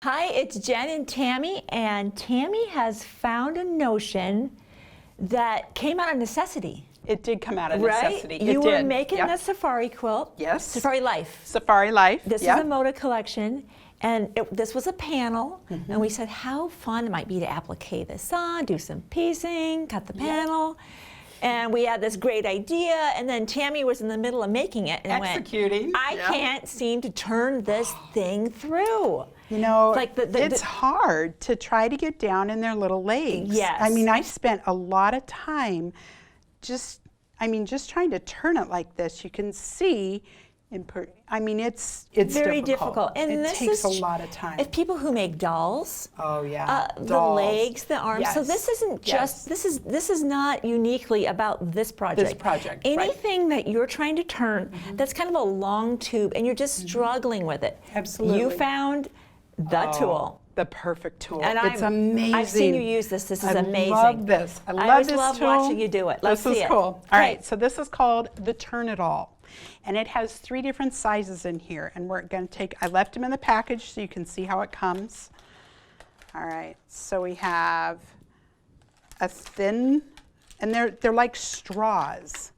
Hi, it's Jen and Tammy has found a notion that came out of necessity. It did come out of necessity. Right? You were making a safari quilt. Yes. Safari Life. Safari Life. This is a Moda collection, and this was a panel, and we said how fun it might be to applique this on, do some piecing, cut the panel. And we had this great idea, and then Tammy was in the middle of making it and executing. I can't seem to turn this thing through. You know, like it's hard to try to get down in their little legs. Yes. I mean, I spent a lot of time just trying to turn it like this. You can see, it's very difficult. And it takes a lot of time. If people who make dolls, dolls. The legs, the arms. Yes. So this isn't just this is not uniquely about this project. This project. Anything that you're trying to turn that's kind of a long tube and you're just struggling with it. Absolutely. You found the tool. The perfect tool. And it's amazing. I've seen you use this. This is amazing. I love this. I always this love tool. watching you do it. Let's see it. This is cool. All right, so this is called the Turn It All. And it has 3 different sizes in here. And we're going to take, I left them in the package so you can see how it comes. All right, so we have a thin, and they're like straws.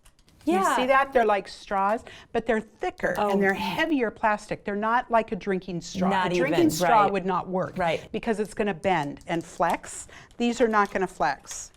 Yeah. You see that? They're like straws, but they're thicker and they're heavier plastic. They're not like a drinking straw. Not a drinking even, straw would not work because it's going to bend and flex. These are not going to flex.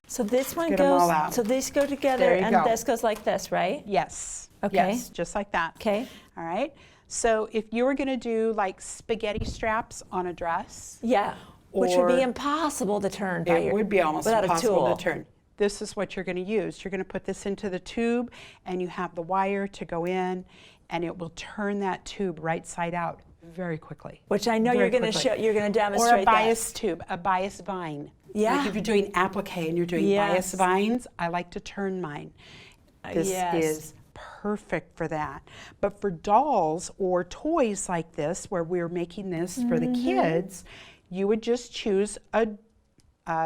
So this one Get them all goes, out. so these go together and this goes like this, right? Yes. Okay. Yes, just like that. Okay. All right. So if you were going to do like spaghetti straps on a dress. Yeah. Which would be impossible to turn. It would be almost without impossible a tool. to turn. This is what you're going to use. You're going to put this into the tube, and you have the wire to go in, and it will turn that tube right side out very quickly. Which I know you're going to show. You're going to demonstrate. Or a bias tube, a bias vine. Yeah. Like if you're doing applique and you're doing bias vines, I like to turn mine. This is perfect for that. But for dolls or toys like this, where we're making this for the kids, you would just choose a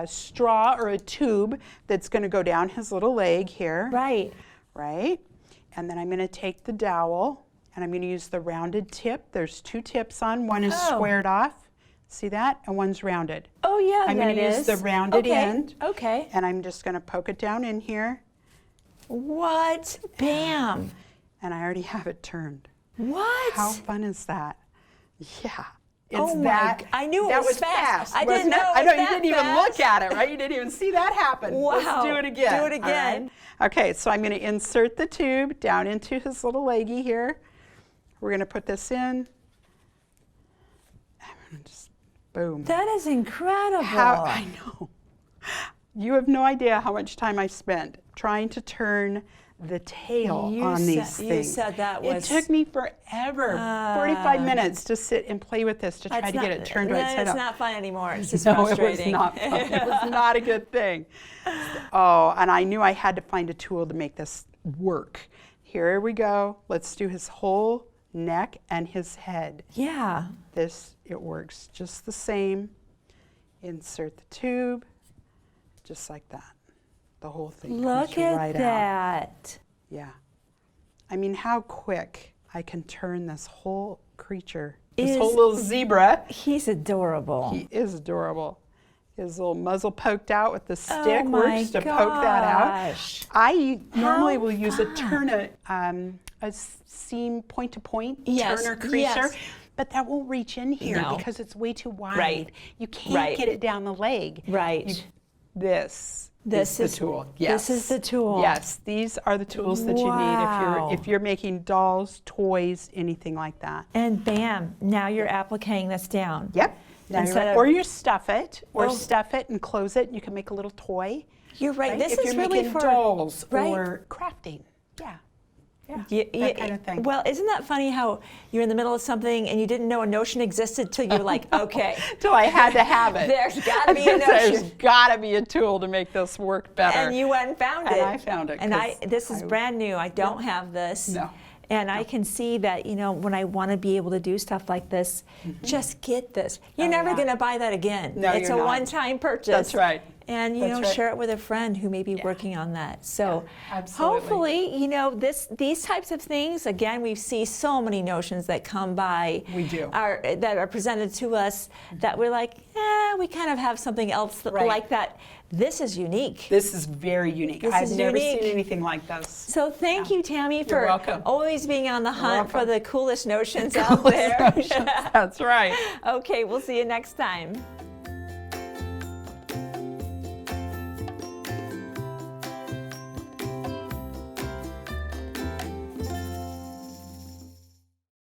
straw or a tube that's going to go down his little leg here. Right. Right. And then I'm going to take the dowel and I'm going to use the rounded tip. There's 2 tips on. One is squared off. See that? And one's rounded. Oh yeah, I'm going to use the rounded end. Okay. And I'm just going to poke it down in here. What? Bam. And I already have it turned. What? How fun is that? Yeah. I knew it was fast. I wasn't didn't know it? it was I know, you that didn't even look at it, right? You didn't even see that happen. Wow. Let's do it again. Do it again. Right? Okay, so I'm going to insert the tube down into his little leggy here. We're going to put this in. Just boom. That is incredible. I know. You have no idea how much time I spent trying to turn the tail on these things. You said that was... It took me forever, 45 minutes to sit and play with this to try to get it turned right side up. It's not fun anymore. It's just No, it was frustrating. not fun. It was not a good thing. Oh, and I knew I had to find a tool to make this work. Here we go. Let's do his whole neck and his head. Yeah. It works just the same. Insert the tube, just like that. The whole thing Look comes right at that. out. Yeah. I mean, how quick I can turn this whole creature, this whole little zebra. He's adorable. He is adorable. His little muzzle poked out with the stick works to poke that out. I normally will use a seam point-to-point turner creaser. But that won't reach in here because it's way too wide. Right. You can't get it down the leg. Right. This is the tool. Yes. This is the tool. Yes, these are the tools that you need if you're making dolls, toys, anything like that. And bam, now you're appliquing this down. Yep. Or you stuff it, or stuff it and close it, and you can make a little toy. You're right. This if is you're really making for dolls or crafting. Yeah. That kind of thing. Well, isn't that funny how you're in the middle of something and you didn't know a notion existed till you're like, okay. Till I had to have it. There's got to be a notion. There's got to be a tool to make this work better. And you went and found it. And I found it. And this is brand new. I don't have this. No. And I can see that, when I want to be able to do stuff like this, just get this. You're never going to buy that again. No, it's you're a not. one-time purchase. That's right. And That's right. share it with a friend who may be working on that. So absolutely. hopefully, these types of things, again, we see so many notions that come by. We do. That are presented to us that we're like, we kind of have something else Right. like that. This is unique. This is very unique. This I've is never unique. seen anything like this. So thank you, Tammy, for welcome. always being on the hunt for welcome. the coolest notions out there. That's right. Okay, we'll see you next time.